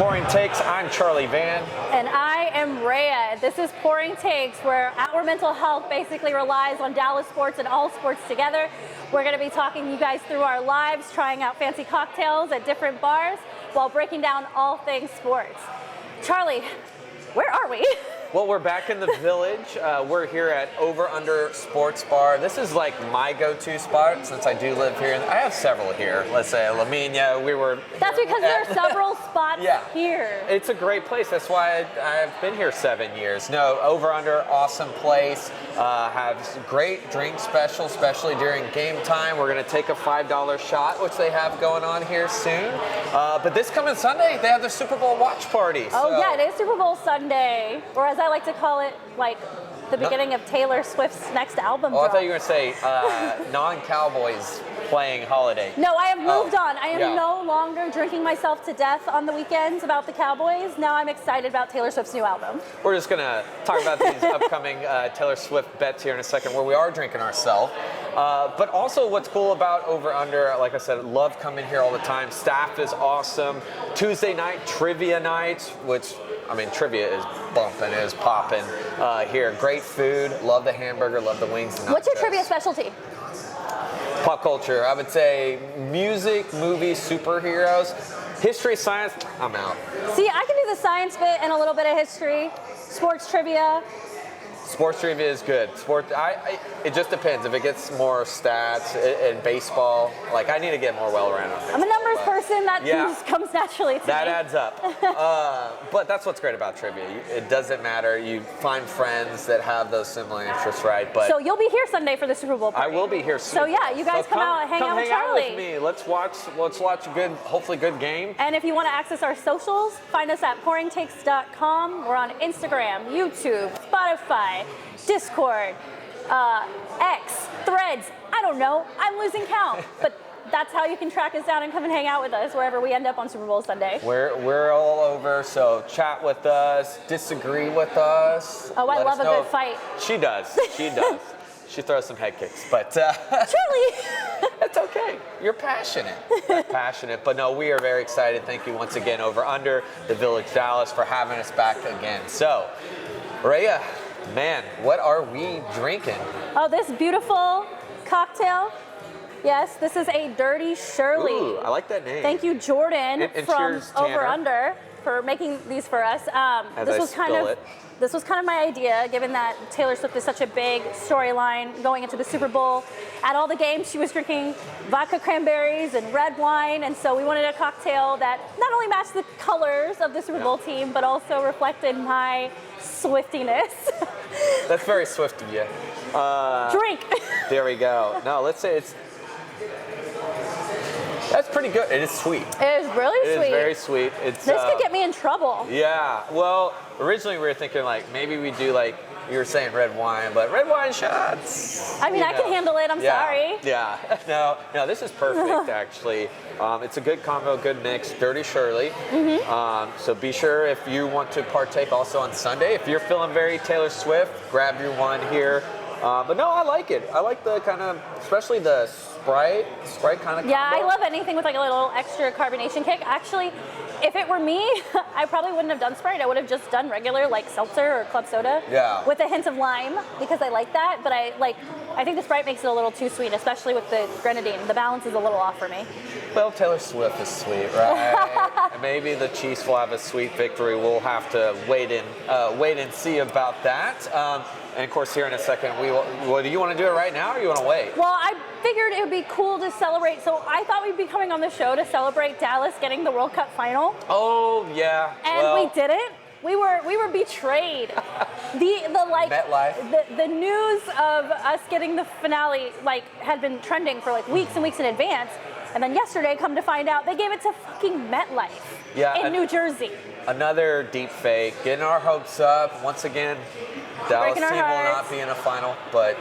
Pouring Takes. I'm Charlie Van. And I am Rayya. This is Pouring Takes, where our mental health basically relies on Dallas sports and all sports together. We're going to be talking you guys through our lives, trying out fancy cocktails at different bars, while breaking down all things sports. Charlie, where are we? Well, we're back in the village. We're here at Over Under Sports Bar. This is like my go-to spot since I do live here. And I have several here. Let's say Lamina. That's because there are several spots here. It's a great place. That's why I've been here 7 years. No, Over Under, awesome place. Have great drink specials, especially during game time. We're going to take a $5 shot, which they have going on here soon. But this coming Sunday, they have the Super Bowl watch party. Oh, yeah, it is Super Bowl Sunday. Or as I like to call it, like the beginning of Taylor Swift's next album drop. I thought you were going to say non-Cowboys playing holiday. No, I have moved on. I am no longer drinking myself to death on the weekends about the Cowboys. Now I'm excited about Taylor Swift's new album. We're just going to talk about these upcoming Taylor Swift bets here in a second, where we are drinking ourselves. But also what's cool about Over Under, like I said, love coming here all the time. Staff is awesome. Tuesday night, trivia night, which, I mean, trivia is bumping, is popping here. Great food. Love the hamburger, love the wings. And what's your trivia specialty? Pop culture. I would say music, movies, superheroes. History, science, I'm out. See, I can do the science bit and a little bit of history. Sports trivia. Sports trivia is good. It just depends. If it gets more stats in baseball, like I need to get more well-rounded. I'm a numbers person. That just comes naturally to me. That adds up. But that's what's great about trivia. It doesn't matter. You find friends that have those similar interests, right? But so you'll be here Sunday for the Super Bowl party. I will be here soon. So yeah, you guys come out and hang out with Charlie. Out with me. Let's watch a good, hopefully good game. And if you want to access our socials, find us at pouringtakes.com. We're on Instagram, YouTube, Spotify, Discord, X, Threads. I don't know. I'm losing count. But that's how you can track us down and come and hang out with us wherever we end up on Super Bowl Sunday. We're all over, so chat with us, disagree with us. Oh, I love a good fight. She does. She does. She throws some head kicks, but Charlie, it's okay. You're passionate. Passionate, but no, we are very excited. Thank you once again, Over Under the Village Dallas, for having us back again. So, Rayya, man, what are we drinking? Oh, this beautiful cocktail. Yes, this is a Dirty Shirley. Ooh, I like that name. Thank you, Jordan, and from cheers, Over Under, for making these for us. This was kind of my idea, given that Taylor Swift is such a big storyline going into the Super Bowl. At all the games, she was drinking vodka cranberries and red wine, and so we wanted a cocktail that not only matched the colors of the Super Bowl team, but also reflected my Swiftiness. That's very Swift of you. Drink. There we go. No, let's say that's pretty good. It is sweet. It is really sweet. It is very sweet. This could get me in trouble. Yeah. Well, originally we were thinking like maybe we do like you were saying red wine, but red wine shots. I mean, I can handle it. I'm sorry. Yeah. No, this is perfect actually. It's a good combo, good mix. Dirty Shirley. So be sure if you want to partake also on Sunday. If you're feeling very Taylor Swift, grab your one here. But no, I like it. I like the kind of, especially the Sprite kind of combo. Yeah, I love anything with like a little extra carbonation kick. Actually, if it were me, I probably wouldn't have done Sprite. I would have just done regular like seltzer or club soda. Yeah. With a hint of lime, because I like that. But I think the Sprite makes it a little too sweet, especially with the grenadine. The balance is a little off for me. Well, Taylor Swift is sweet, right? Maybe the Chiefs will have a sweet victory. We'll have to wait and see about that. And of course, here in a second, do you want to do it right now, or you want to wait? Well, I figured it would be cool to celebrate. So I thought we'd be coming on the show to celebrate Dallas getting the World Cup final. Oh yeah. And we didn't. We were betrayed. The news of us getting the finale had been trending for weeks and weeks in advance. And then yesterday, come to find out, they gave it to fucking MetLife in New Jersey. Another deep fake, getting our hopes up. Once again, Dallas team will not be in a final, but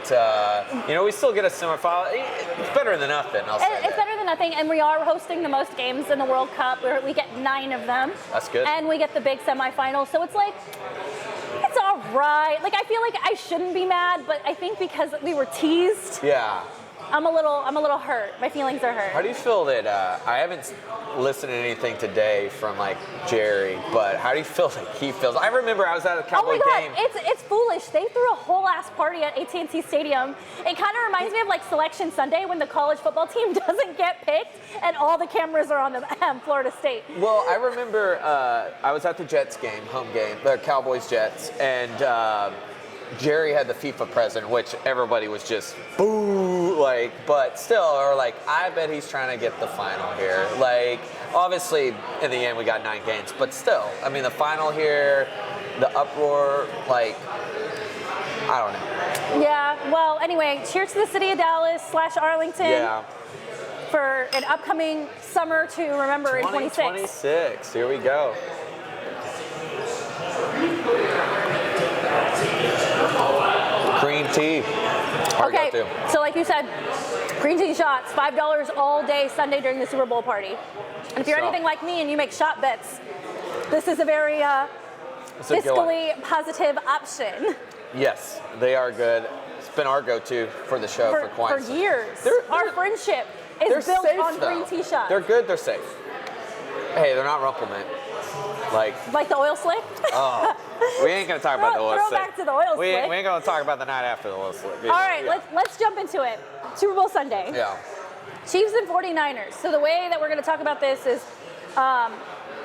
we still get a semifinal. It's better than nothing, I'll say It's better than nothing, and we are hosting the most games in the World Cup. We get 9 of them. That's good. And we get the big semifinal, so it's all right. I feel like I shouldn't be mad, but I think because we were teased. Yeah. I'm a little hurt. My feelings are hurt. How do you feel that, I haven't listened to anything today from like Jerry, but how do you feel that he feels? I remember I was at a Cowboy game. It's foolish. They threw a whole ass party at AT&T Stadium. It kind of reminds me of like Selection Sunday when the college football team doesn't get picked and all the cameras are on them. Florida State. Well, I remember I was at the Jets game, home game, the Cowboys Jets, and Jerry had the FIFA present, which everybody was just boo, like, but still, or like, I bet he's trying to get the final here. Like, obviously, in the end, we got 9 games, but still, I mean, the final here, the uproar, like, I don't know. Yeah, well, anyway, cheers to the city of Dallas / Arlington. Yeah. For an upcoming summer to remember in 26. 2026, here we go. Green tea. Okay, so like you said, green tea shots, $5 all day Sunday during the Super Bowl party. And if you're anything like me and you make shot bets, this is a very fiscally positive option. Yes, they are good. It's been our go-to for the show for quite for years. Our friendship is built on green tea shots. They're good, they're safe. Hey, they're not Rumplemint. Like the oil slick? Oh, we ain't gonna talk about the oil slick. Throw back to the oil slick. We ain't gonna talk about the night after the oil slick. All right, let's jump into it. Super Bowl Sunday. Yeah. Chiefs and 49ers. So the way that we're gonna talk about this is,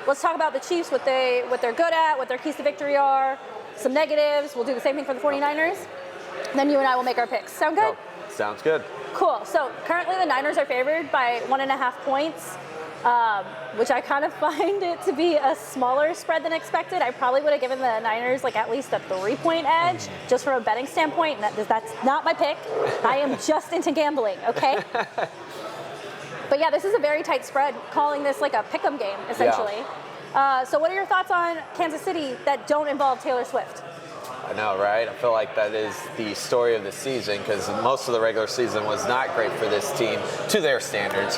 let's talk about the Chiefs, what they're good at, what their keys to victory are, some negatives. We'll do the same thing for the 49ers. Then you and I will make our picks. Sound good? Oh, sounds good. Cool. So currently the Niners are favored by 1.5 points. Which I kind of find it to be a smaller spread than expected. I probably would have given the Niners like at least a 3-point edge just from a betting standpoint. And that's not my pick. I am just into gambling, okay? But yeah, this is a very tight spread, calling this like a pick'em game, essentially. Yeah. So what are your thoughts on Kansas City that don't involve Taylor Swift? I know, right? I feel like that is the story of the season because most of the regular season was not great for this team to their standards.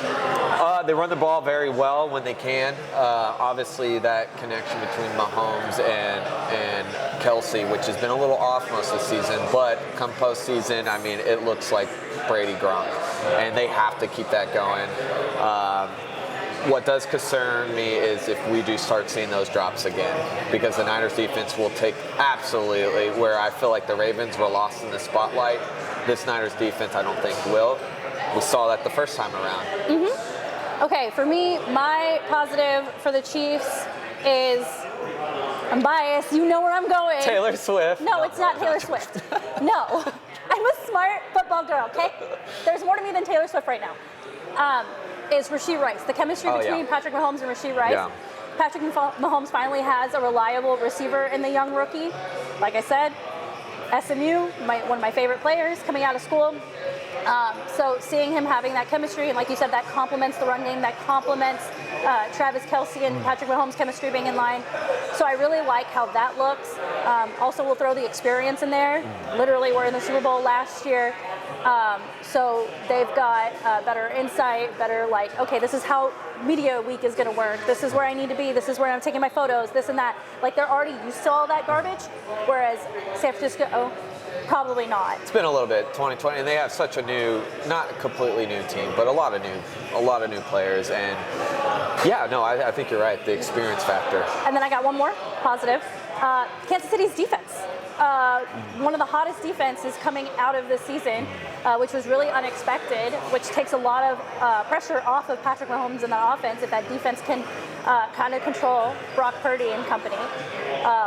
They run the ball very well when they can. Obviously, that connection between Mahomes and Kelsey, which has been a little off most of the season, but come postseason, I mean, it looks like Brady Gronk, and they have to keep that going. What does concern me is if we do start seeing those drops again, because the Niners defense will take absolutely where I feel like the Ravens were lost in the spotlight. This Niners defense, I don't think will. We saw that the first time around. Mm-hmm. Okay, for me, my positive for the Chiefs is, I'm biased, you know where I'm going. Taylor Swift. No, it's not Taylor Swift. No, I'm a smart football girl, okay? There's more to me than Taylor Swift right now. Is Rashee Rice. The chemistry between Patrick Mahomes and Rashee Rice. Yeah. Patrick Mahomes finally has a reliable receiver in the young rookie. Like I said, SMU, one of my favorite players coming out of school. So seeing him having that chemistry, and like you said, that complements the run game, that complements Travis Kelce and Patrick Mahomes' chemistry being in line. So I really like how that looks. Also, we'll throw the experience in there. Literally, we're in the Super Bowl last year. So they've got better insight, better like, okay, this is how media week is going to work. This is where I need to be. This is where I'm taking my photos, this and that. Like they're already used to all that garbage, whereas San Francisco, probably not. It's been a little bit 2020, and they have such a new, not a completely new team, but a lot of new players. And yeah, no, I think you're right. The experience factor. And then I got one more positive. Kansas City's defense. One of the hottest defenses coming out of this season, which was really unexpected, which takes a lot of pressure off of Patrick Mahomes and the offense if that defense can kind of control Brock Purdy and company.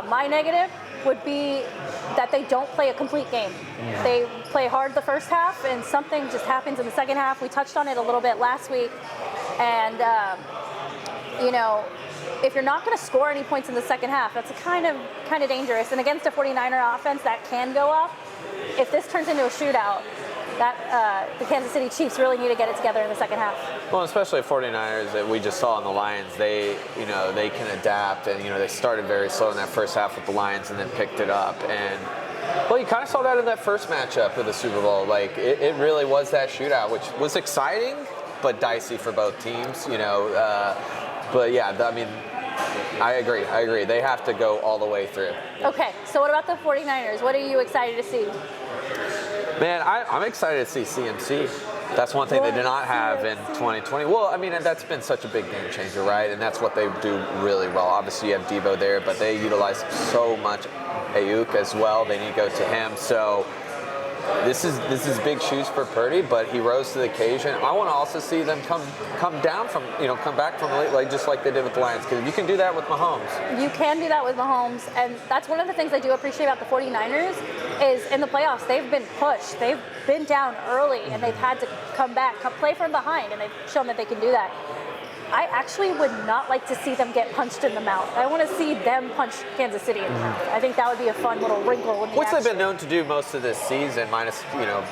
My negative would be that they don't play a complete game. They play hard the first half, and something just happens in the second half. We touched on it a little bit last week, and if you're not going to score any points in the second half, that's kind of dangerous. And against a 49er offense, that can go up. If this turns into a shootout, the Kansas City Chiefs really need to get it together in the second half. Well, especially 49ers that we just saw in the Lions, they can adapt, and they started very slow in that first half with the Lions and then picked it up. And well, you kind of saw that in that first matchup of the Super Bowl. Like it really was that shootout, which was exciting but dicey for both teams. But yeah, I mean, I agree. They have to go all the way through. Okay, so what about the 49ers? What are you excited to see? Man, I'm excited to see CMC. That's one thing they did not have in 2020. Well, I mean, that's been such a big game changer, right? And that's what they do really well. Obviously, you have Debo there, but they utilize so much Ayuk as well. They need to go to him. So this is big shoes for Purdy, but he rose to the occasion. I want to also see them come down from, come back from late, like just like they did with the Lions, because you can do that with Mahomes. You can do that with Mahomes, and that's one of the things I do appreciate about the 49ers is in the playoffs, they've been pushed. They've been down early, and they've had to come back, play from behind, and they've shown that they can do that. I actually would not like to see them get punched in the mouth. I want to see them punch Kansas City in the mouth. I think that would be a fun little wrinkle in the action. Which they've been known to do most of this season, minus,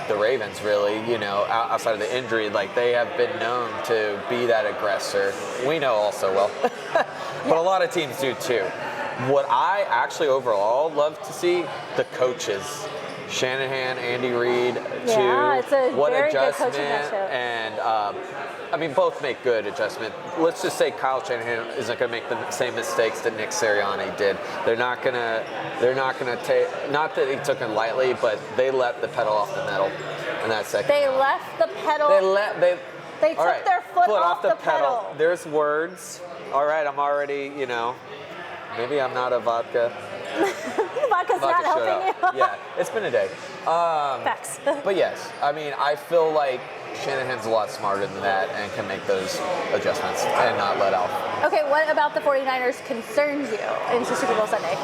the Ravens really, outside of the injury. Like, they have been known to be that aggressor. We know also well. But a lot of teams do too. What I actually overall love to see, the coaches. Shanahan, Andy Reid, it's a what very adjustment, good coaching matchup. And both make good adjustment. Let's just say Kyle Shanahan isn't going to make the same mistakes that Nick Sirianni did. They're not going to take. Not that he took it lightly, but they let the pedal off the metal in that second. They left the pedal. They took their foot off the pedal. There's words. All right, I'm already. Maybe I'm not a vodka. Vodka's not helping you. Yeah, it's been a day. Facts. But yes, I feel like Shanahan's a lot smarter than that and can make those adjustments and not let off. Okay, what about the 49ers concerns you into Super Bowl Sunday?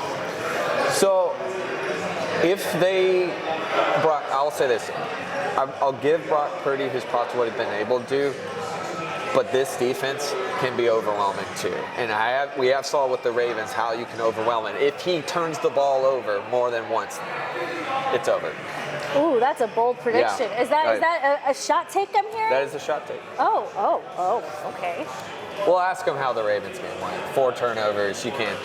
So, I'll say this. I'll give Brock Purdy his props what he's been able to do. But this defense can be overwhelming too. And we have saw with the Ravens how you can overwhelm it. If he turns the ball over more than once, it's over. Ooh, that's a bold prediction. Yeah. Is that a shot take I'm hearing? That is a shot take. Oh, okay. We'll ask him how the Ravens game went. 4 turnovers, you can't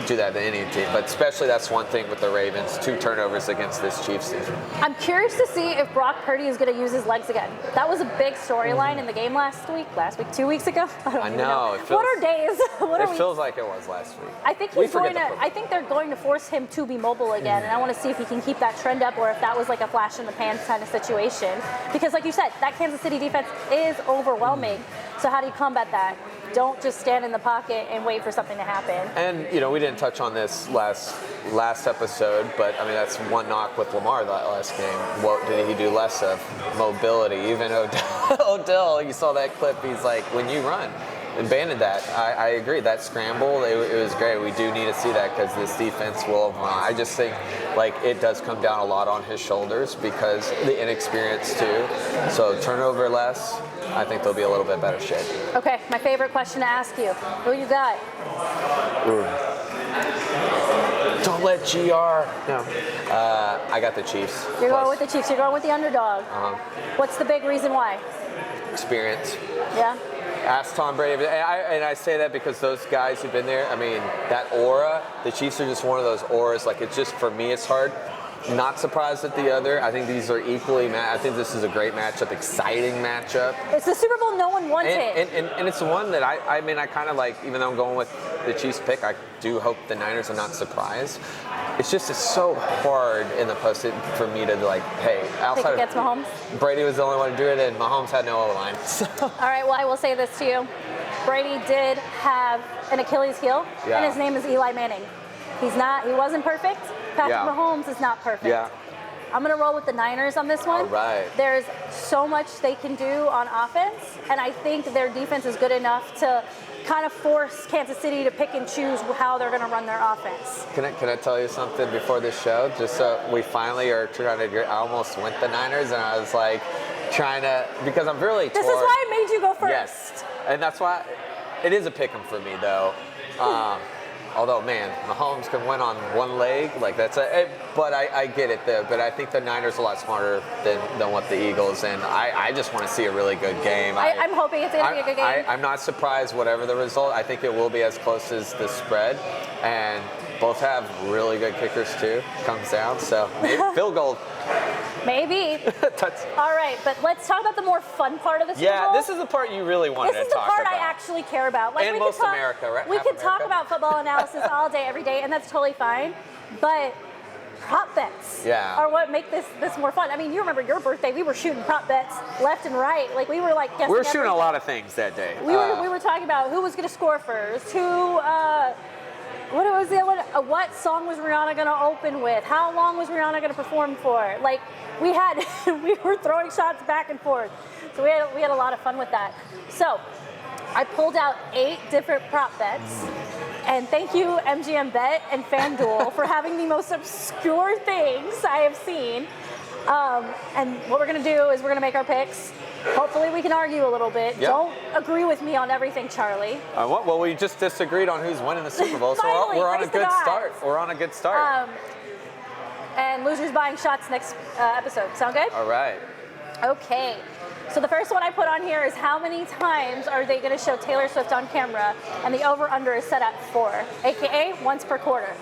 do that to any team. But especially that's one thing with the Ravens, 2 turnovers against this Chiefs team. I'm curious to see if Brock Purdy is going to use his legs again. That was a big storyline in the game last week, 2 weeks ago. I don't know. What are days? It feels like it was last week. I think I think they're going to force him to be mobile again, and I want to see if he can keep that trend up or if that was like a flash in the pan kind of situation. Because like you said, that Kansas City defense is overwhelming. So how do you combat that? Don't just stand in the pocket and wait for something to happen. And, we didn't touch on this last episode, but, that's one knock with Lamar that last game. What did he do less of? Mobility. Even Odell, you saw that clip, he's like, when you run, abandoned that. I agree. That scramble, it was great. We do need to see that because this defense will. I just think it does come down a lot on his shoulders because the inexperience too. So turnover less. I think they'll be a little bit better shape. Okay, my favorite question to ask you. Who you got? Don't let GR. No. I got the Chiefs. You're going with the Chiefs. You're going with the underdog. Uh-huh. What's the big reason why? Experience. Yeah. Ask Tom Brady. And I say that because those guys who've been there, that aura, the Chiefs are just one of those auras. It's just, for me, it's hard. Not surprised at the other. I think these are equally I think this is a great matchup, exciting matchup. It's the Super Bowl no one wanted. And it's one that I kind of like, even though I'm going with the Chiefs pick, I do hope the Niners are not surprised. It's so hard in the post for me to hey, outside against Mahomes? Brady was the only one to do it, and Mahomes had no O-line. So. All right, well, I will say this to you. Brady did have an Achilles heel, and his name is Eli Manning. He wasn't perfect. Patrick Mahomes is not perfect. Yeah. I'm going to roll with the Niners on this one. All right. There's so much they can do on offense, and I think their defense is good enough to kind of force Kansas City to pick and choose how they're going to run their offense. Can I tell you something before this show? Just so we finally are trying to agree. I almost went the Niners, and I was because I'm really torn. This is why I made you go first. Yes, and that's why it is a pick 'em for me, though. Although, man, Mahomes can win on one leg, but I get it though. But I think the Niners are a lot smarter than what the Eagles, and I just want to see a really good game. I'm hoping it's going to be a good game. I'm not surprised whatever the result. I think it will be as close as the spread, and both have really good kickers too. Comes down, so maybe field goal. Maybe. All right, but let's talk about the more fun part of the Super Bowl. Yeah, this is the part you really wanted to talk about. This is the part I actually care about. And most America, right? We could talk about football analysis all day, every day, and that's totally fine. But prop bets are what make this more fun. I mean, you remember your birthday, we were shooting prop bets left and right. Like, we were like guessing. We were shooting a lot of things that day. We were talking about who was going to score first, what was the other one? What song was Rihanna going to open with? How long was Rihanna going to perform for? Like, we were throwing shots back and forth. So we had a lot of fun with that. So I pulled out 8 different prop bets. And thank you, MGM Bet and FanDuel, for having the most obscure things I have seen. And what we're going to do is we're going to make our picks. Hopefully we can argue a little bit. Yep. Don't agree with me on everything, Charlie. Well, we just disagreed on who's winning the Super Bowl, Finally, so we're on a good start. We're on a good start. And losers buying shots next episode. Sound good? All right. Okay. So the first one I put on here is how many times are they going to show Taylor Swift on camera, and the over-under is set at 4, aka once per quarter.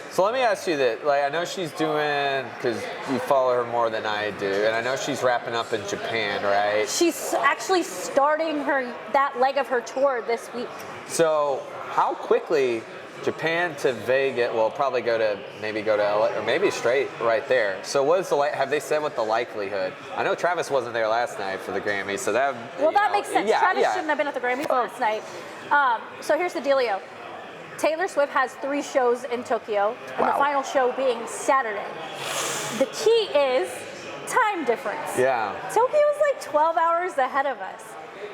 So let me ask you this. Like, I know she's doing, because you follow her more than I do, and I know she's wrapping up in Japan, right? She's actually starting that leg of her tour this week. So how quickly Japan to Vegas, well, probably maybe go to LA, or maybe straight right there. So what is have they said what the likelihood? I know Travis wasn't there last night for the Grammys, so that... Well, that makes sense. Travis shouldn't have been at the Grammys last night. So here's the dealio. Taylor Swift has 3 shows in Tokyo, and the final show being Saturday. The key is time difference. Yeah. Tokyo is like 12 hours ahead of us.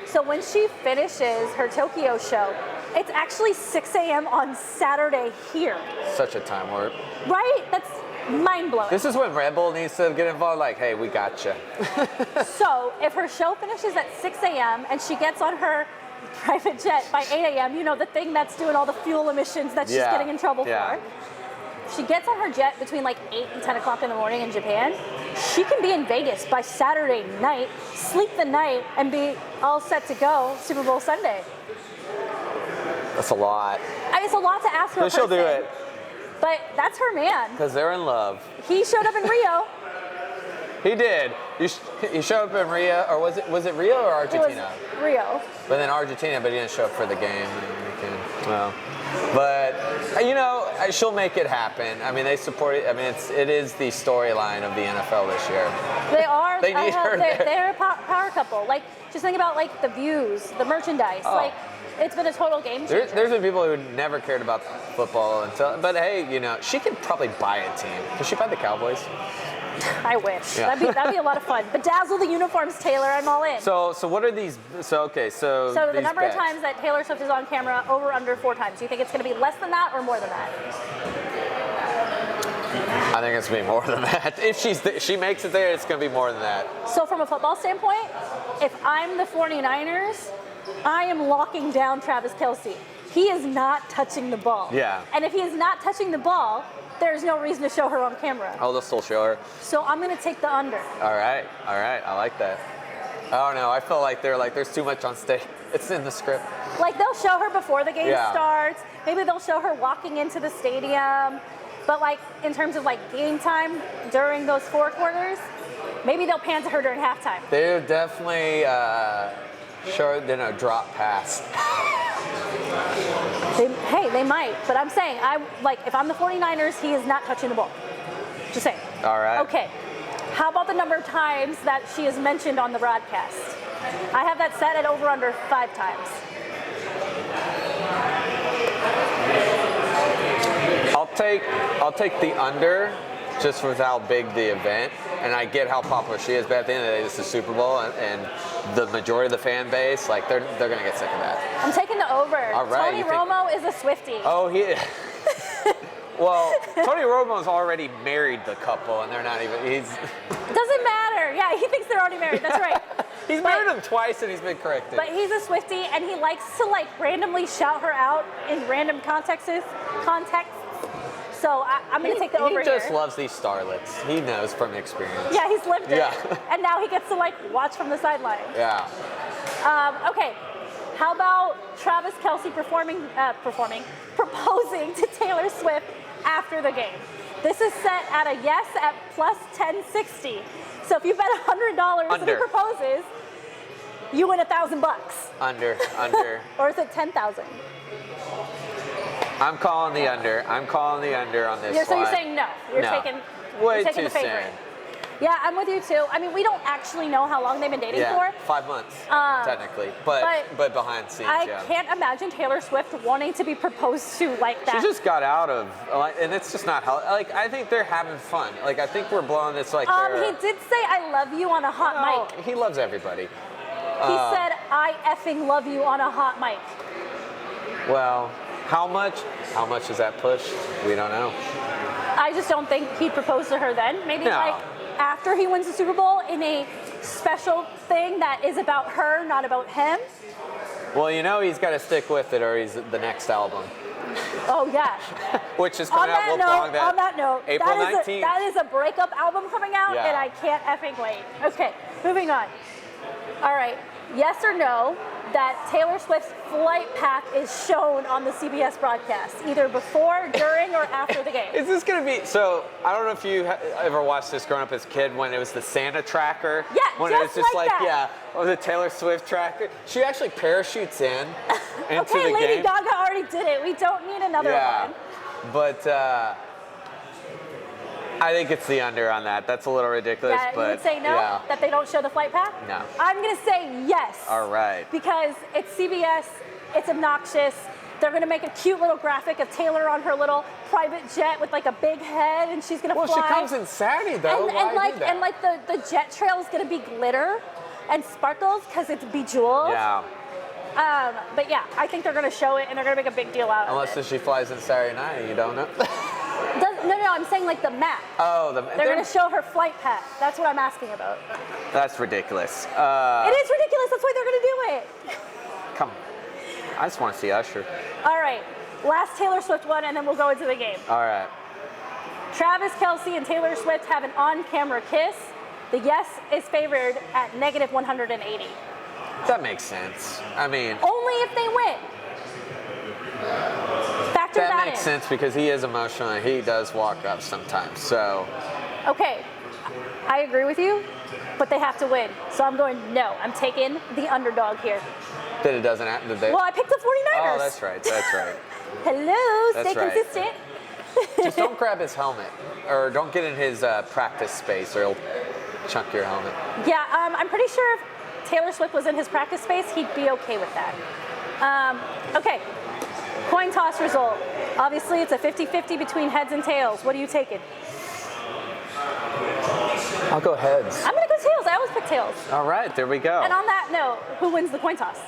So when she finishes her Tokyo show, it's actually 6 a.m. on Saturday here. Such a time warp. Right? That's mind-blowing. This is when Red Bull needs to get involved, like, hey, we gotcha. So if her show finishes at 6 a.m. and she gets on her private jet by 8 a.m., you know, the thing that's doing all the fuel emissions that she's getting in trouble for. She gets on her jet between like 8 and 10 o'clock in the morning in Japan. She can be in Vegas by Saturday night, sleep the night, and be all set to go Super Bowl Sunday. That's a lot. It's a lot to ask her. But she'll do it. But that's her man. Because they're in love. He showed up in Rio. He did. He showed up in Rio, or was it Rio or Argentina? It was Rio. But then Argentina, but he didn't show up for the game. Well, but you know, she'll make it happen. I mean, they support it. I mean, it is the storyline of the NFL this year. They are. They need her there. They're a power couple. Like, just think about like the views, the merchandise. Like, it's been a total game changer. There's been people who never cared about football until, but hey, you know, she could probably buy a team. Could she buy the Cowboys? I wish. Yeah. That'd be a lot of fun. Bedazzle the uniforms, Taylor. I'm all in. So what are these? So the number of times that Taylor Swift is on camera, over under 4 times. Do you think it's going to be less than that or more than that? I think it's going to be more than that. If she makes it there, it's going to be more than that. So from a football standpoint, if I'm the 49ers, I am locking down Travis Kelce. He is not touching the ball. Yeah. And if he is not touching the ball, there's no reason to show her on camera. Oh, they'll still show her. So I'm going to take the under. All right. I like that. I don't know. I feel like there's too much on stake. It's in the script. Like, they'll show her before the game starts. Maybe they'll show her walking into the stadium. But like, in terms of like game time during those 4 quarters, maybe they'll pan to her during halftime. They'll definitely drop pass. They might, but I'm saying, if I'm the 49ers, he is not touching the ball. Just saying. All right. Okay. How about the number of times that she is mentioned on the broadcast? I have that set at over under 5 times. I'll take the under, just with how big the event, and I get how popular she is, but at the end of the day, this is Super Bowl, and the majority of the fan base, like, they're going to get sick of that. I'm taking the over. All right, Tony Romo is a Swiftie. Oh, he is. Well, Tony Romo's already married the couple, and they're not even, Doesn't matter. Yeah, he thinks they're already married. That's right. He's married them twice, and he's been corrected. But he's a Swiftie, and he likes to, like, randomly shout her out in random contexts. So I'm going to take the over here. He just loves these starlets. He knows from experience. Yeah, he's lived it. And now he gets to, like, watch from the sideline. Yeah. Okay. How about Travis Kelce proposing to Taylor Swift after the game? This is set at a yes at plus 1060. So if you bet $100 and he proposes, you win $1,000. Under. Or is it 10,000? I'm calling the under. I'm calling the under on this one. So you're saying no. You're taking Way taking too the favorite. soon. Yeah, I'm with you too. I mean, we don't actually know how long they've been dating for. 5 months, technically. But behind the scenes, I can't imagine Taylor Swift wanting to be proposed to like that. She just got out of, and it's just not how, like, I think they're having fun. Like, I think we're blowing this like he did say, I love you on a hot mic. He loves everybody. He said, I effing love you on a hot mic. Well, how much? How much is that push? We don't know. I just don't think he'd propose to her then. Maybe like after he wins the Super Bowl in a special thing that is about her, not about him. Well, you know he's got to stick with it or he's the next album. Oh, yeah. Which is coming out. On that note, April 19th. That is a breakup album coming out, Yeah. and I can't effing wait. Okay, moving on. All right, yes or no that Taylor Swift's flight path is shown on the CBS broadcast, either before, during, or after the game? Is this going to be, so I don't know if you ever watched this growing up as a kid when it was the Santa tracker. Yeah, when just it was just like that. or the Taylor Swift tracker. She actually parachutes in into okay, the Lady game. Gaga already did it. We don't need another one. But I think it's the under on that. That's a little ridiculous. Yeah, but you would say no, that they don't show the flight path? No. I'm going to say yes. All right. Because it's CBS, it's obnoxious. They're going to make a cute little graphic of Taylor on her little private jet with like a big head, and she's going to fly. Well, she comes in Saturday though. And the jet trail is going to be glitter and sparkles because it's bejeweled. Yeah. But yeah, I think they're going to show it and they're going to make a big deal out of it. Unless she flies in Saturday night, you don't know. No, I'm saying like the map. Oh, they're going to show her flight path. That's what I'm asking about. That's ridiculous. It is ridiculous. That's why they're going to do it. Come on. I just want to see Usher. All right. Last Taylor Swift one, and then we'll go into the game. All right. Travis Kelce and Taylor Swift have an on-camera kiss. The yes is favored at negative 180. That makes sense. I mean, only if they win. Factor that makes in. sense because he is emotional and he does walk up sometimes. So. Okay, I agree with you, but they have to win. So I'm going no. I'm taking the underdog here. That it doesn't happen. Well, I picked the 49ers. Oh, that's right. That's right. Hello, that's stay right. consistent. Just don't grab his helmet, or don't get in his practice space, or he'll chunk your helmet. Yeah, I'm pretty sure if Taylor Swift was in his practice space, he'd be okay with that. Okay, coin toss result. Obviously, it's a 50-50 between heads and tails. What are you taking? I'll go heads. I'm going to go tails. I always pick tails. All right, there we go. And on that note, who wins the coin toss?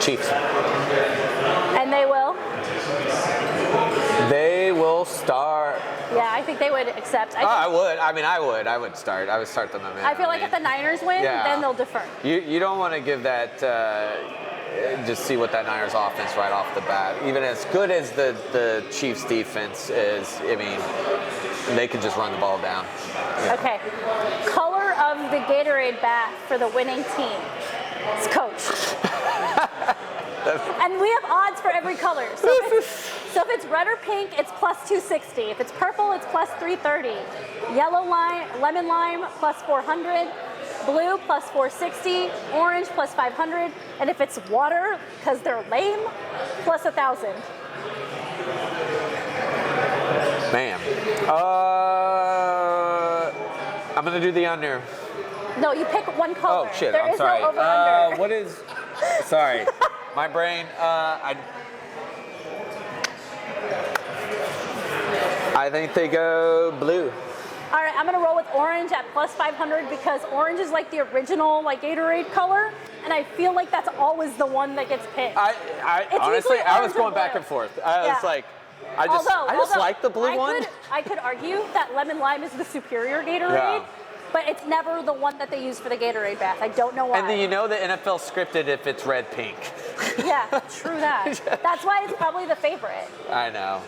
Chiefs. And they will? They will start. Yeah, I think they would accept. I would. I mean, I would start. I would start them. I feel like if the Niners win, then they'll defer. You don't want to give that. Just see what that Niners offense right off the bat. Even as good as the Chiefs defense is, I mean, they can just run the ball down. Yeah. Okay. Color of the Gatorade bath for the winning team. It's Coach. And we have odds for every color. So if it's red or pink, it's plus 260. If it's purple, it's plus 330. Yellow lime, lemon lime, plus 400. Blue, plus 460. Orange, plus 500. And if it's water, because they're lame, plus 1,000. Man. I'm going to do the under. No, you pick one color. Oh, shit. There I'm is sorry. no over-under. What is... Sorry. My brain... I think they go blue. All right, I'm gonna roll with orange at plus 500 because orange is like the original like Gatorade color, and I feel like that's always the one that gets picked. Honestly, I was going back and forth. I was like, I just like the blue one. I could argue that lemon lime is the superior Gatorade, but it's never the one that they use for the Gatorade bath. I don't know why. And then you know the NFL scripted if it's red pink. Yeah, true that. That's why it's probably the favorite. I know.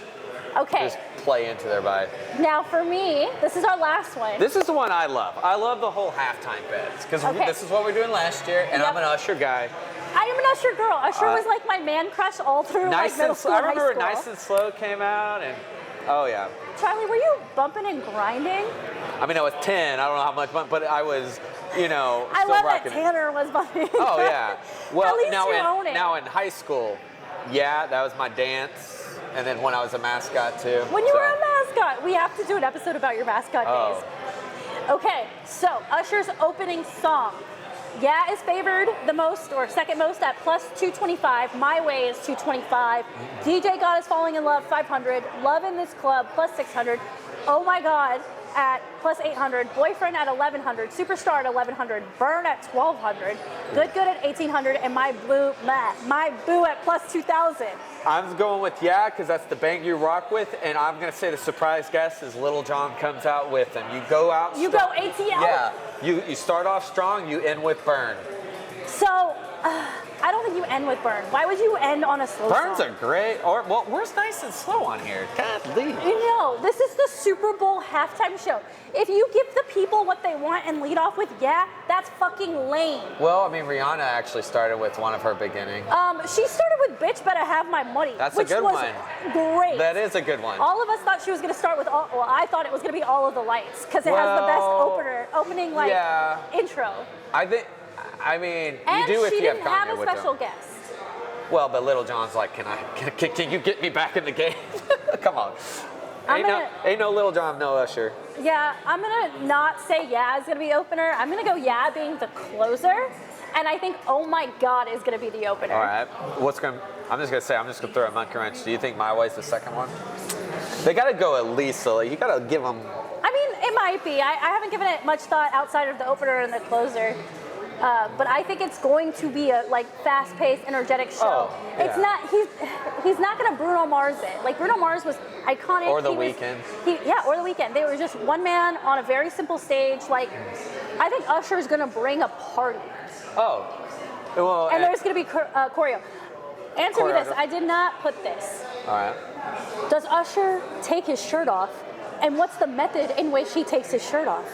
Okay. Just play into their vibe. Now for me, this is our last one. This is the one I love. I love the whole halftime bets because this is what we were doing last year, and I'm an Usher guy. I am an Usher girl. Usher was like my man crush all through Nice middle school and high school. I remember Nice and Slow came out, and oh yeah. Charlie, were you bumping and grinding? I mean, I was 10. I don't know how much, but I was, you know, I still love rocking that Tanner was bumping. Oh yeah. Well, At least you own it. now in high school, yeah, that was my dance. and then when I was a mascot too. When you were a mascot, we have to do an episode about your mascot days. Okay, so Usher's opening song. Yeah is favored the most, or second most, at plus 225. My Way is 225. DJ God is Falling in Love, 500. Love in This Club, plus 600. Oh My God at plus 800. Boyfriend at 1100. Superstar at 1100. Burn at 1200. Good Good at 1800. And My Boo at plus 2000. I'm going with Yeah, because that's the bang you rock with, and I'm going to say the surprise guest is Little John comes out with him. You go out You strong. go ATL? Yeah. You start off strong, you end with Burn. So, I don't think you end with Burn. Why would you end on a slow Burns song? are great. Well, where's Nice and Slow on here? Godly. You know, this is the Super Bowl halftime show. If you give the people what they want and lead off with Yeah, that's fucking lame. Well, I mean, Rihanna actually started with one of her beginning. She started with Bitch Better Have My Money. That's which a good was one. Great. That is a good one. All of us thought she was going to start with I thought it was going to be All of the Lights because it has the best opening intro. I mean, And you do if she you have didn't have Kanye a with special them. guest. Well, but Little John's like, can you get me back in the game? Come on. Ain't no Little John, no Usher. Yeah, I'm gonna not say Yeah is gonna be opener. I'm gonna go Yeah being the closer, and I think Oh My God is gonna be the opener. All right. I'm just gonna throw a monkey wrench. Do you think My Way's the second one? They gotta go at least. So you gotta give them. I mean, it might be. I haven't given it much thought outside of the opener and the closer. But I think it's going to be a fast-paced, energetic show. Yeah. It's not. He's not going to Bruno Mars it. Like Bruno Mars was iconic. Or The Weeknd. Or The Weeknd. They were just one man on a very simple stage. Like, I think Usher's going to bring a party. Oh. Well. And there's going to be choreo. Answer me this. I did not put this. All right. Does Usher take his shirt off? And what's the method in which he takes his shirt off?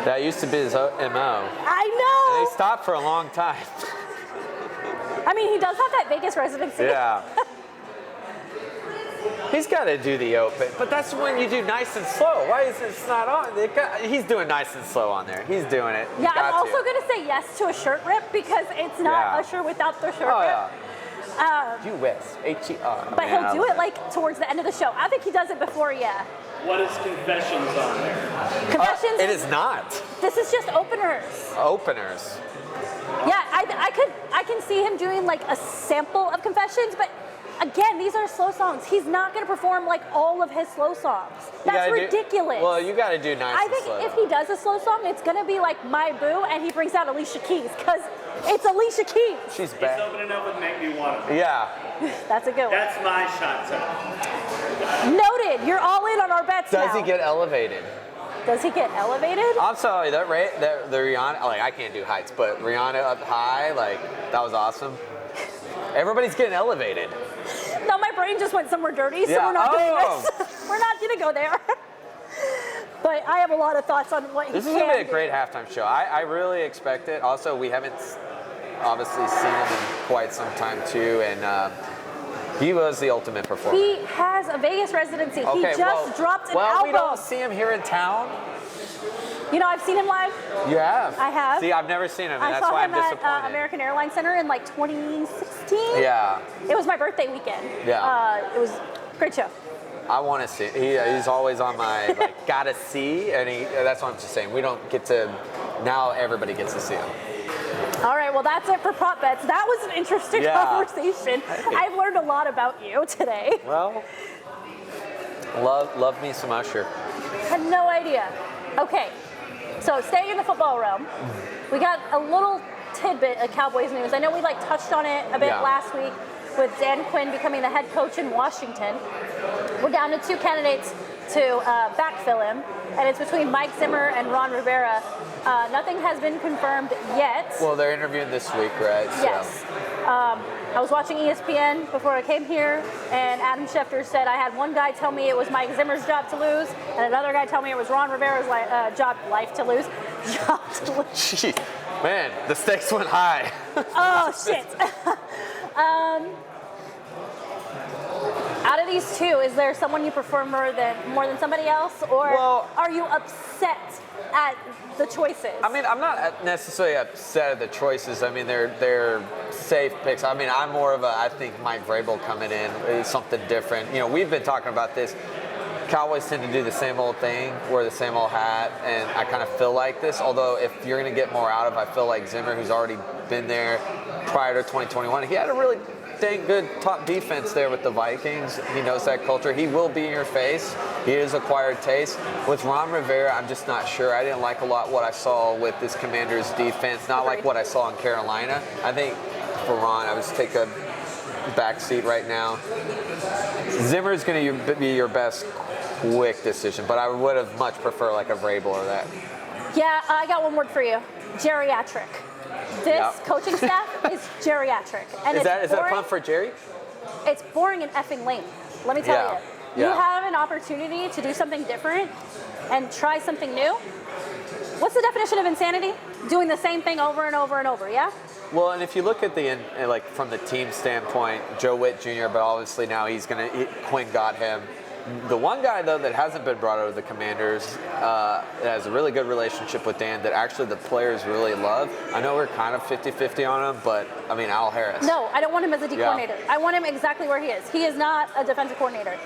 That used to be his MO. I know. And they stopped for a long time. I mean, he does have that Vegas residency. Yeah. He's got to do the open, but that's when you do Nice and Slow. Why is it not on? He's doing Nice and Slow on there. He's doing it. Yeah, I'm also going to say yes to a shirt rip because it's not Usher without the shirt rip. Yeah. U.S. H-E-R. But he'll do it towards the end of the show. I think he does it before What is Confessions on there? Confessions? It is not. This is just openers. Openers. Yeah, I can see him doing a sample of Confessions, but again, these are slow songs. He's not going to perform all of his slow songs. That's ridiculous. Well, you got to do Nice and Slow. I think if he does a slow song, it's going to be like My Boo, and he brings out Alicia Keys, because it's Alicia Keys. She's He's back. opening up with Make Me Want It. Yeah. That's a good one. That's my shot tonight. Noted. You're all in on our bets now. Does he get elevated? Does he get elevated? I'm sorry, the Rihanna, I can't do heights, but Rihanna up high, that was awesome. Everybody's getting elevated. No, my brain just went somewhere dirty, so Yeah. we're not doing this. We're not going to go there. But I have a lot of thoughts on what he can do. This is going to be a great halftime show. I really expect it. Also, we haven't obviously seen him in quite some time, too, and he was the ultimate performer. He has a Vegas residency. Okay, he just dropped an album. Well, we don't see him here in town. You know, I've seen him live. You have? I have. See, I've never seen him, and I that's saw why him I'm disappointed. at American Airlines Center in 2016. Yeah. It was my birthday weekend. Yeah. It was a great show. I want to see. He's always on my gotta see, and that's what I'm just saying. We don't get to. Now everybody gets to see him. All right, well, that's it for prop bets. That was an interesting conversation. I've learned a lot about you today. Well, love me some Usher. Had no idea. Okay, so staying in the football realm, we got a little tidbit of Cowboys news. I know we touched on it a bit last week with Dan Quinn becoming the head coach in Washington. We're down to 2 candidates to backfill him, and it's between Mike Zimmer and Ron Rivera. Nothing has been confirmed yet. Well, they're interviewing this week, right? Yes. I was watching ESPN before I came here, and Adam Schefter said I had one guy tell me it was Mike Zimmer's job to lose, and another guy tell me it was Ron Rivera's job to lose. Jeez, man, the stakes went high. Oh, shit. Out of these two, is there someone you prefer more than somebody else, or are you upset at the choices? I mean, I'm not necessarily upset at the choices. I mean, they're safe picks. I mean, I'm more of I think Mike Vrabel coming in is something different. You know, we've been talking about this. Cowboys tend to do the same old thing, wear the same old hat, and I kind of feel like this. Although if you're going to get more out of, I feel like Zimmer, who's already been there prior to 2021, he had a really dang good top defense there with the Vikings. He knows that culture. He will be in your face. He is acquired taste. With Ron Rivera, I'm just not sure. I didn't like a lot what I saw with this Commanders defense, not like what I saw in Carolina. I think for Ron, I would take a back seat right now. Zimmer is going to be your best quick decision, but I would have much prefer like a Vrabel or that. Yeah, I got one word for you. Geriatric. This coaching staff is geriatric. And is that a pun for Jerry? It's boring and effing lame. Let me tell you. Yeah. You have an opportunity to do something different and try something new. What's the definition of insanity? Doing the same thing over and over and over, yeah? Well, and if you look at from the team standpoint, Joe Witt Jr., but obviously now Quinn got him. The one guy, though, that hasn't been brought over to the Commanders has a really good relationship with Dan that actually the players really love. I know we're kind of 50-50 on him, but, I mean, Al Harris. No, I don't want him as a D coordinator. I want him exactly where he is. He is not a defensive coordinator.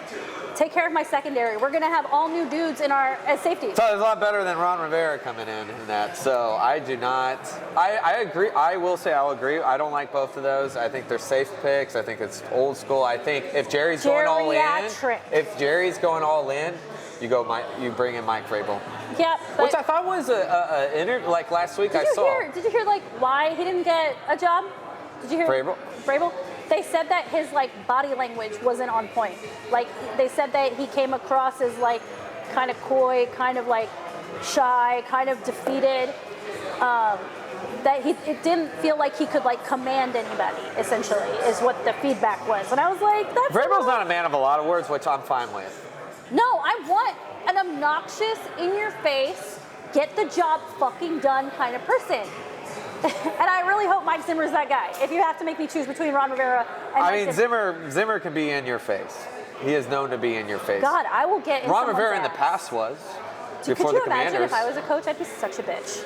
Take care of my secondary. We're going to have all new dudes as safety. So it's a lot better than Ron Rivera coming in that. So I do not. I agree. I will say I'll agree. I don't like both of those. I think they're safe picks. I think it's old school. I think if Jerry's going all in, you bring in Mike Vrabel. Yeah, which I thought was like last week. Did you hear like why he didn't get a job? Did you hear Vrabel? They said that his like body language wasn't on point. Like they said that he came across as like kind of coy, kind of like shy, kind of defeated. That it didn't feel like he could like command anybody. Essentially, is what the feedback was. And I was like, that's Vrabel's not a man of a lot of words, which I'm fine with. No, I want an obnoxious, in your face, get the job fucking done kind of person. And I really hope Mike Zimmer's that guy. If you have to make me choose between Ron Rivera and Zimmer can be in your face. He is known to be in your face. God, I will get in Ron Rivera in the past was. Could you imagine if I was a coach? I'd be such a bitch.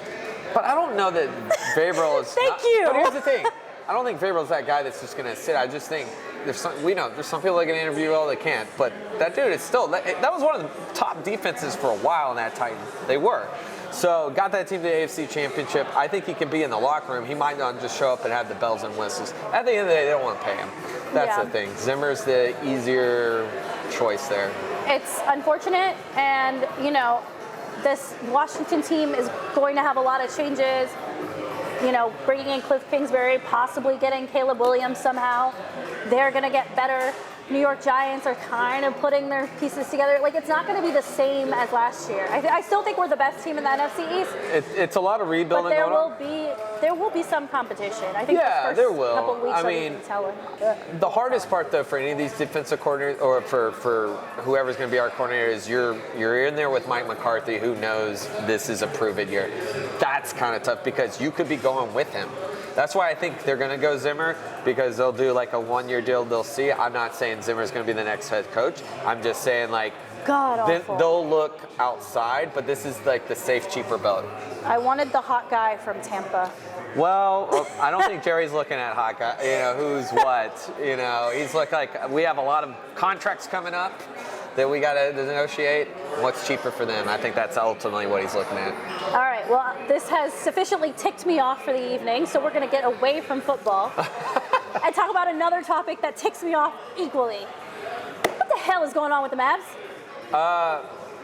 But I don't know that Vrabel is. Thank you. But here's the thing. I don't think Vrabel's that guy that's just going to sit. I just think there's some people that can interview well, they can't. But that dude is still, that was one of the top defenses for a while in that Titan. They were. So got that team to the AFC Championship. I think he can be in the locker room. He might not just show up and have the bells and whistles. At the end of the day, they don't want to pay him. That's the thing. Zimmer's the easier choice there. It's unfortunate, and this Washington team is going to have a lot of changes. Bringing in Cliff Kingsbury, possibly getting Caleb Williams somehow. They're going to get better. New York Giants are kind of putting their pieces together. Like, it's not going to be the same as last year. I still think we're the best team in the NFC East. It's a lot of rebuilding going on. But there will be some competition. I think there will. Couple of weeks are telling. The hardest part, though, for any of these defensive coordinators, or for whoever's going to be our coordinator, is you're in there with Mike McCarthy, who knows this is a prove-it year. That's kind of tough because you could be going with him. That's why I think they're going to go Zimmer, because they'll do like a one-year deal. They'll see. I'm not saying Zimmer's going to be the next head coach. I'm just saying they'll look outside, but this is like the safe, cheaper bet. I wanted the hot guy from Tampa. Well, I don't think Jerry's looking at hot guy. Who's what? He's like we have a lot of contracts coming up that we got to negotiate. What's cheaper for them? I think that's ultimately what he's looking at. All right, well, this has sufficiently ticked me off for the evening, so we're going to get away from football and talk about another topic that ticks me off equally. What the hell is going on with the Mavs?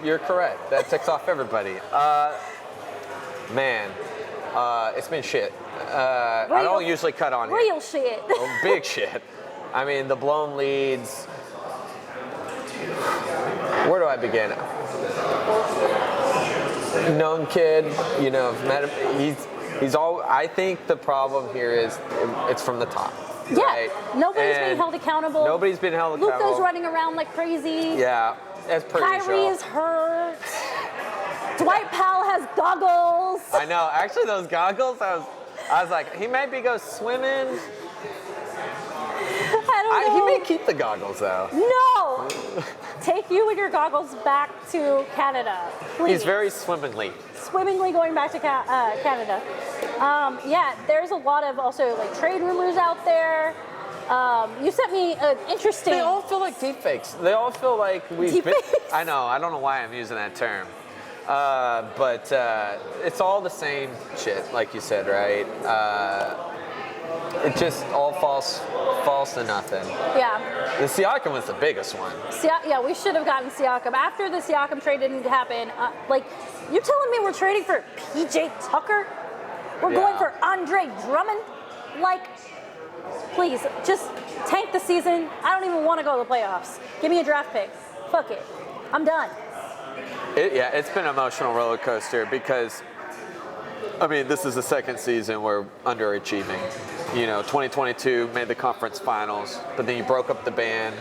You're correct. That ticks off everybody. It's been shit. I don't usually cut on real shit. Big shit. I mean, the blown leads. Where do I begin? Known kid, met him. He's all. I think the problem here is it's from the top. Yeah, right? Nobody's being held accountable. Nobody's been held accountable. Luka's running around like crazy. Yeah, that's pretty. Kyrie is hurt. Dwight Powell has goggles. I know. Actually, those goggles, I was like, he might be go swimming. I no. He may keep the goggles, though. No! Take you and your goggles back to Canada, please. He's very swimmingly. Swimmingly going back to Canada. Yeah, there's a lot of also like trade rumors out there. You sent me an interesting. They all feel like deepfakes. They all feel like we've been. Deepfakes? I know. I don't know why I'm using that term. But it's all the same shit, like you said, right? It just all falls to nothing. Yeah. The Siakam was the biggest one. Yeah, we should have gotten Siakam. After the Siakam trade didn't happen, like, you telling me we're trading for PJ Tucker? We're going for Andre Drummond? Like, please, just tank the season. I don't even want to go to the playoffs. Give me a draft pick. Fuck it. I'm done. It's been an emotional roller coaster because, I mean, this is the second season we're underachieving. 2022 made the conference finals, but then you broke up the band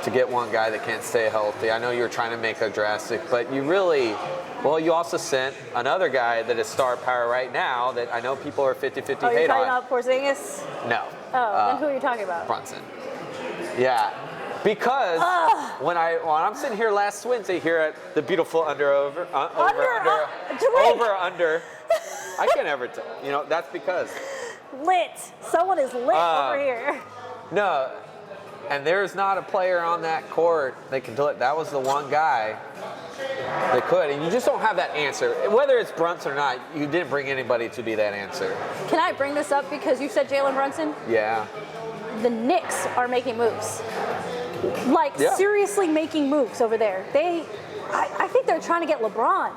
to get one guy that can't stay healthy. I know you were trying to make a drastic, but you also sent another guy that is star power right now that I know people are 50-50 hate on. Are you talking about Porzingis? No. Oh, then who are you talking about? Brunson. Yeah. Because when I'm sitting here last Wednesday here at the beautiful over under, I can't ever tell. That's because lit. Someone is lit over here. No, and there's not a player on that court that can do it. That was the one guy that could, and you just don't have that answer. Whether it's Brunson or not, you didn't bring anybody to be that answer. Can I bring this up because you said Jalen Brunson? Yeah. The Knicks are making moves. Seriously making moves over there. I think they're trying to get LeBron.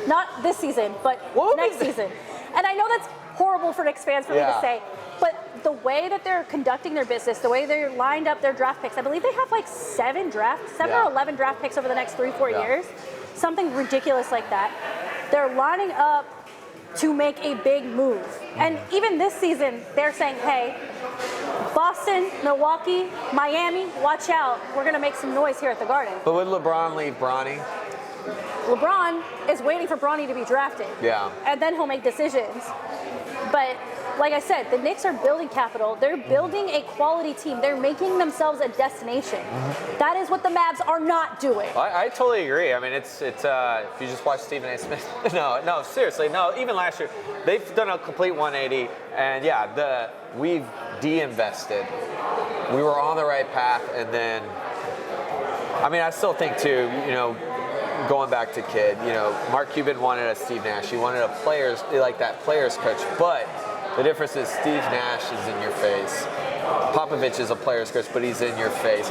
Not this season, but next season. And I know that's horrible for Knicks fans for me to say, but the way that they're conducting their business, the way they're lined up their draft picks, I believe they have like 7 or 11 draft picks over the next 3-4 years. Something ridiculous like that. They're lining up to make a big move. And even this season, they're saying, hey, Boston, Milwaukee, Miami, watch out. We're going to make some noise here at the Garden. But would LeBron leave Bronny? LeBron is waiting for Bronny to be drafted. Yeah. And then he'll make decisions. But like I said, the Knicks are building capital. They're building a quality team. They're making themselves a destination. That is what the Mavs are not doing. I totally agree. I mean, it's if you just watch Stephen A. Smith. No, seriously, no. Even last year, they've done a complete 180, and we've de-invested. We were on the right path, and then, I mean, I still think too, going back to Kidd, Mark Cuban wanted a Steve Nash. He wanted a players coach, but the difference is Steve Nash is in your face. Popovich is a player's coach, but he's in your face.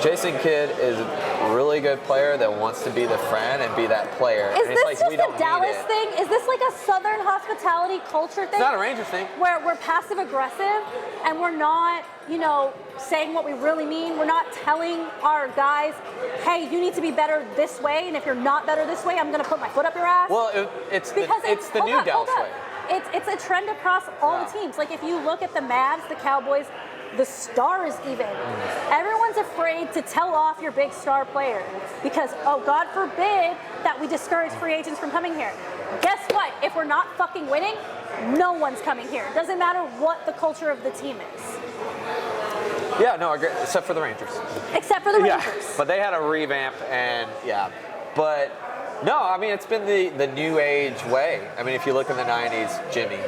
Jason Kidd is a really good player that wants to be the friend and be that player. Is this just a Dallas thing? Is this like a Southern hospitality culture thing? It's not a Rangers thing. Where we're passive aggressive and we're not, saying what we really mean. We're not telling our guys, hey, you need to be better this way, and if you're not better this way, I'm going to put my foot up your ass. Well, it's the new Dallas way. It's a trend across all the teams. Like if you look at the Mavs, the Cowboys, the Stars even, everyone's afraid to tell off your big star player because, oh, God forbid that we discourage free agents from coming here. Guess what? If we're not fucking winning, no one's coming here. It doesn't matter what the culture of the team is. Yeah, no, I agree, except for the Rangers. Except for the Rangers. Yeah, but they had a revamp, and but no, I mean, it's been the new age way. I mean, if you look in the 90s, Jimmy,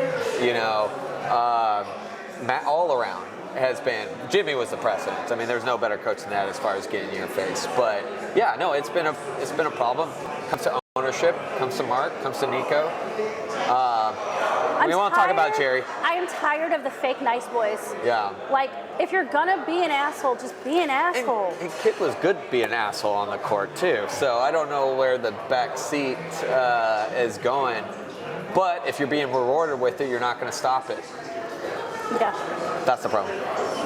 all around has been, Jimmy was the precedent. I mean, there's no better coach than that as far as getting in your face. But yeah, no, it's been a problem. Comes to ownership, comes to Mark, comes to Nico. We won't talk about Jerry. I am tired of the fake nice boys. Yeah. Like, if you're gonna be an asshole, just be an asshole. And Kidd was good being an asshole on the court too. So I don't know where the back seat is going. But if you're being rewarded with it, you're not going to stop it. Yeah. That's the problem.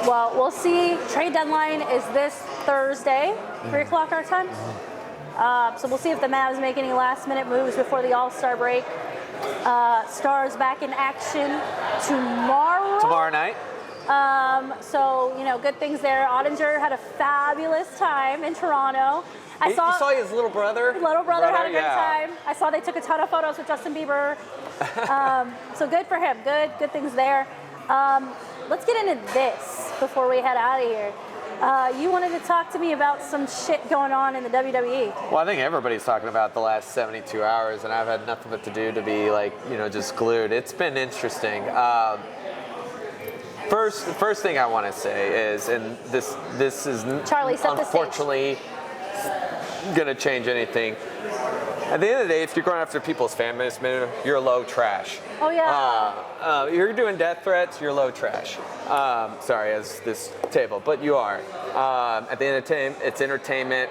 Well, we'll see. Trade deadline is this Thursday, 3 o'clock our time. So we'll see if the Mavs make any last-minute moves before the All-Star break. Stars back in action tomorrow. Tomorrow night. So, good things there. Ottinger had a fabulous time in Toronto. You saw his little brother? Little brother had a great time. I saw they took a ton of photos with Justin Bieber. So good for him. Good things there. Let's get into this. before we head out of here. You wanted to talk to me about some shit going on in the WWE. Well, I think everybody's talking about the last 72 hours, and I've had nothing but to do to be like, just glued. It's been interesting. First thing I want to say is, and this is Charlie, set the stage. unfortunately going to change anything. At the end of the day, if you're going after people's families, you're low trash. Oh, yeah. You're doing death threats, you're low trash. Sorry, as this table, but you are. At the end of the day, it's entertainment.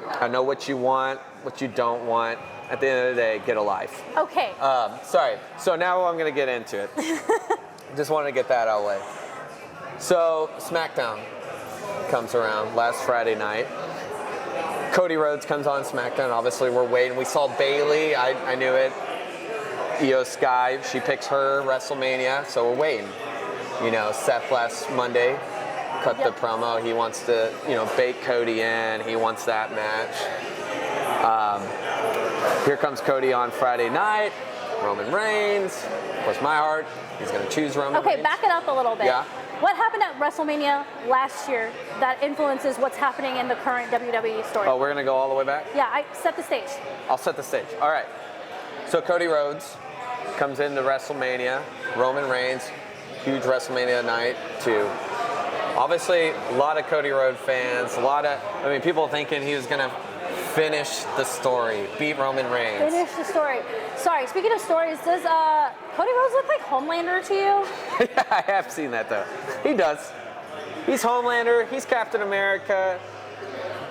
I know what you want, what you don't want. At the end of the day, get a life. Okay. Sorry. So now I'm going to get into it. Just wanted to get that out of the way. So SmackDown comes around last Friday night. Cody Rhodes comes on SmackDown. Obviously, we're waiting. We saw Bayley. I knew it. Io Sky. She picks her WrestleMania. So we're waiting. Seth last Monday cut the promo. He wants to, bait Cody in. He wants that match. Here comes Cody on Friday night. Roman Reigns. Of course, my heart. He's going to choose Roman Reigns. Okay, back it up a little bit. Yeah. What happened at WrestleMania last year that influences what's happening in the current WWE story? Oh, we're going to go all the way back? Yeah, I set the stage. I'll set the stage. All right. So Cody Rhodes comes into WrestleMania. Roman Reigns, huge WrestleMania night too. Obviously, a lot of Cody Rhodes fans, people thinking he was going to finish the story, beat Roman Reigns. Finish the story. Sorry, speaking of stories, does Cody Rhodes look like Homelander to you? Yeah, I have seen that though. He does. He's Homelander, he's Captain America,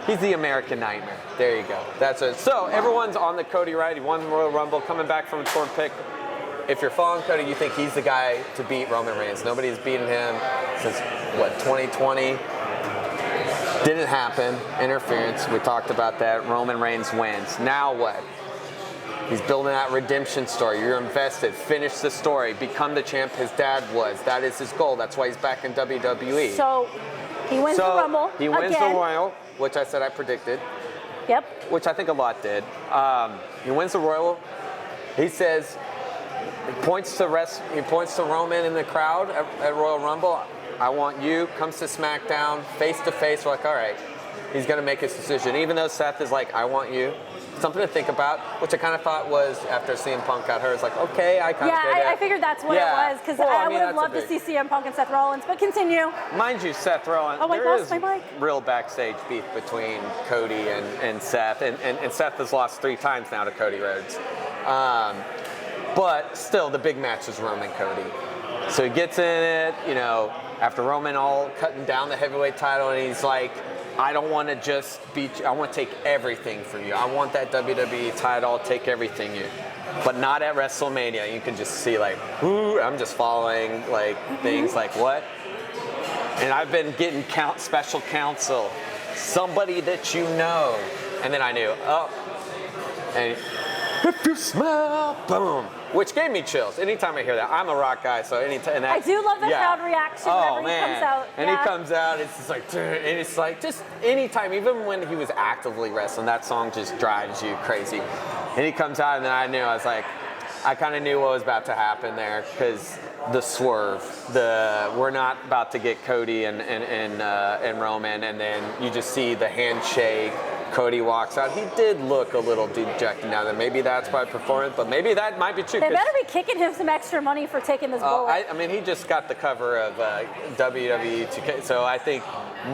he's the American Nightmare. There you go. That's it. So everyone's on the Cody ride. He won the Royal Rumble, coming back from a torn pick. If you're following Cody, you think he's the guy to beat Roman Reigns. Nobody's beaten him since, 2020? Didn't happen. Interference. We talked about that. Roman Reigns wins. Now what? He's building that redemption story. You're invested. Finish the story. Become the champ his dad was. That is his goal. That's why he's back in WWE. So he wins the Rumble. He wins again. the Royal, which I said I predicted. Yep. Which I think a lot did. He wins the Royal. He says, he points to Roman in the crowd at Royal Rumble. I want you. Comes to SmackDown, face to face. We're like, all right, he's going to make his decision. Even though Seth is like, I want you. Something to think about, which I kind of thought was after CM Punk got hurt. It's like, okay, I kind of get it. I figured that's what it was, because I would have loved to see CM Punk and Seth Rollins, but continue. Mind you, Seth Rollins, there is real backstage beef between Cody and Seth, and Seth has lost 3 times now to Cody Rhodes. But still, the big match is Roman Cody. So he gets in it, after Roman all cutting down the heavyweight title, and he's like, I don't want to just beat you. I want to take everything from you. I want that WWE title. I'll take everything but not at WrestleMania. You can just see ooh, I'm just following things like what? And I've been getting special counsel, somebody that you know. And then I knew, and if you smell, boom. Which gave me chills. Anytime I hear that, I'm a Rock guy, so anytime that. I do love the crowd reaction whenever he comes out. And he comes out, it's just and it's just anytime, even when he was actively wrestling, that song just drives you crazy. And he comes out, and then I knew, I kind of knew what was about to happen there, because the swerve, we're not about to get Cody and Roman, and then you just see the handshake. Cody walks out. He did look a little dejected. Now that maybe that's by performance, but maybe that might be true. They better be kicking him some extra money for taking this bullet. He just got the cover of WWE 2K, so I think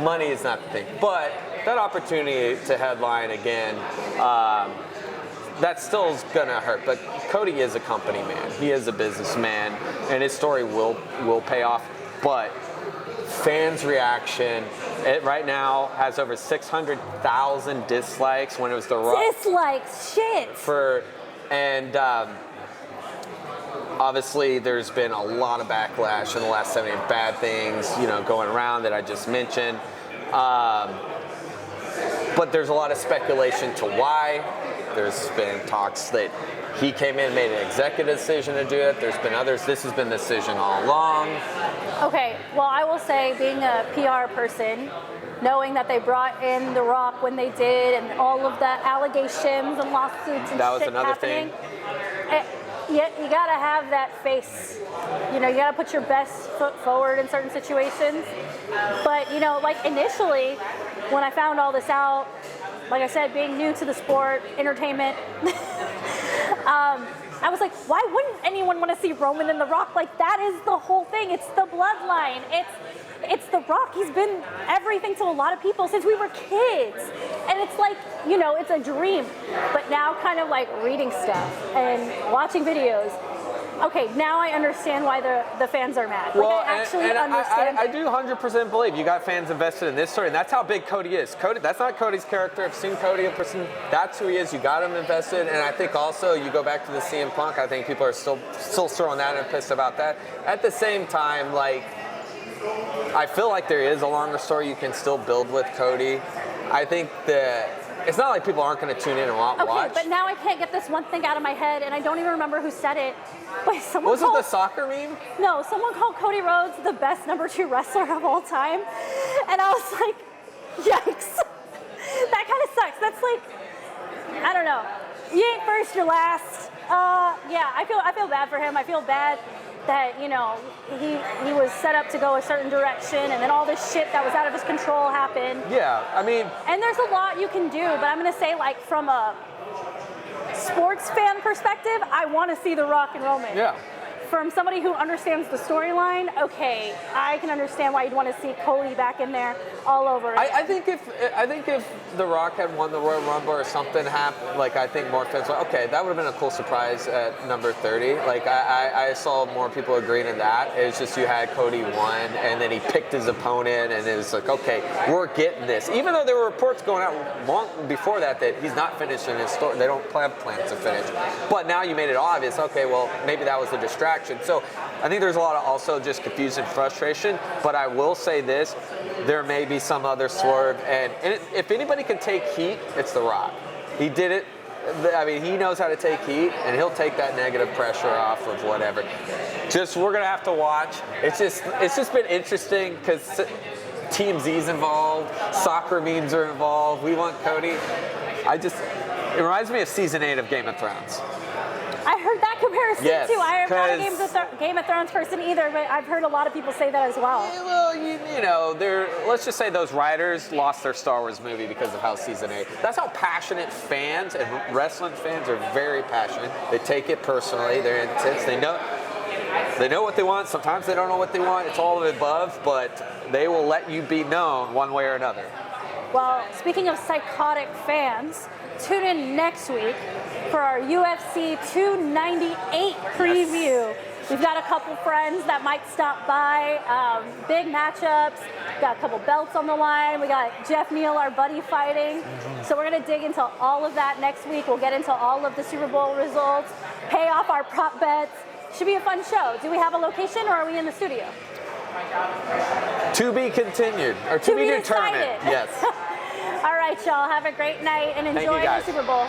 money is not the thing. But that opportunity to headline again, that still is gonna hurt. But Cody is a company man. He is a businessman, and his story will pay off. But fans' reaction, it right now has over 600,000 dislikes when it was The Rock. Dislikes, shit. Obviously there's been a lot of backlash in the last 7 days, bad things, going around that I just mentioned. But there's a lot of speculation to why. There's been talks that he came in and made an executive decision to do it. There's been others. This has been the decision all along. Okay, well, I will say, being a PR person, knowing that they brought in The Rock when they did, and all of the allegations and lawsuits and that was shit another happening, thing. you gotta have that face. You know, you gotta put your best foot forward in certain situations. But you know, like initially, when I found all this out, like I said, being new to the sport, entertainment, I was like, why wouldn't anyone want to see Roman and The Rock? Like, that is the whole thing. It's the bloodline. It's The Rock. He's been everything to a lot of people since we were kids. And it's like, you know, it's a dream. But now kind of like reading stuff and watching videos, okay, now I understand why the fans are mad. Well, like, I actually understand. I do 100% believe you got fans invested in this story, and that's how big Cody is. Cody, that's not Cody's character. I've seen Cody in person. That's who he is. You got him invested, and I think also you go back to the CM Punk. I think people are still throwing that and pissed about that. At the same time, like, I feel like there is a longer story you can still build with Cody. I think that it's not like people aren't going to tune in and watch. Okay, but now I can't get this one thing out of my head, and I don't even remember who said it. But someone was it the soccer meme? No, someone called Cody Rhodes the best #2 wrestler of all time, and I was like, yikes. That kind of sucks. That's like, I don't know. You ain't first, you're last. Yeah, I feel bad for him. I feel bad that, you know, he was set up to go a certain direction, and then all this shit that was out of his control happened. Yeah, I mean, and there's a lot you can do, but I'm gonna say, like, from a sports fan perspective, I want to see The Rock and Roman. yeah. From somebody who understands the storyline, okay, I can understand why you'd want to see Cody back in there all over again. I think if The Rock had won the Royal Rumble or something happened, like, I think more fans were, okay, that would have been a cool surprise at number 30. Like, I saw more people agreeing to that. It's just you had Cody won, and then he picked his opponent, and it was like, okay, we're getting this. Even though there were reports going out long before that he's not finishing his story. They don't have plans to finish. But now you made it obvious, okay, well, maybe that was a distraction. So I think there's a lot of also just confusion and frustration, but I will say this, there may be some other swerve, and if anybody can take heat, it's The Rock. He did it. I mean, he knows how to take heat, and he'll take that negative pressure off of whatever. Just, we're going to have to watch. It's just been interesting because Team Z's involved, soccer memes are involved, we want Cody. It reminds me of season 8 of Game of Thrones. I heard that comparison Yes, too. I am not a Game of Thrones person either, but I've heard a lot of people say that as well. Well, you know, let's just say those writers lost their Star Wars movie because of how season 8. That's how passionate fans and wrestling fans are. Very passionate. They take it personally. They're intense. They know what they want. Sometimes they don't know what they want. It's all of the above, but they will let you be known one way or another. Well, speaking of psychotic fans, tune in next week for our UFC 298 preview. Yes. We've got a couple friends that might stop by. Big matchups. Got a couple belts on the line. We got Jeff Neal, our buddy, fighting. So we're going to dig into all of that next week. We'll get into all of the Super Bowl results, pay off our prop bets. Should be a fun show. Do we have a location, or are we in the studio? To be continued, or to be determined. Yes. All right, y'all. Have a great night and enjoy the Super Bowl.